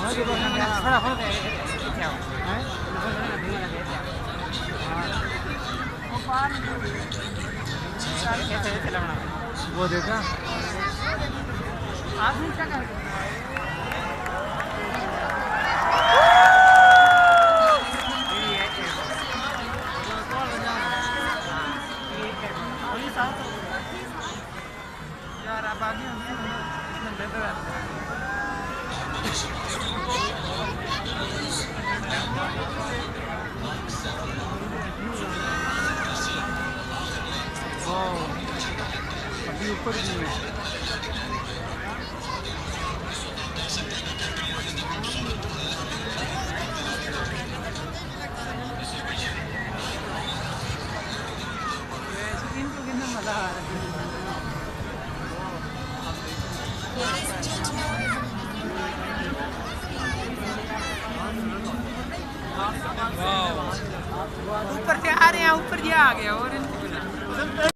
थोड़ा हो गया क्या है कैसे चलाना वो देखा आदमी क्या कर यार आप आगे अभी ऊपर भी है इनको कितना मजा आ रहा है ऊपर से आ रहे हैं ऊपर से आ गया और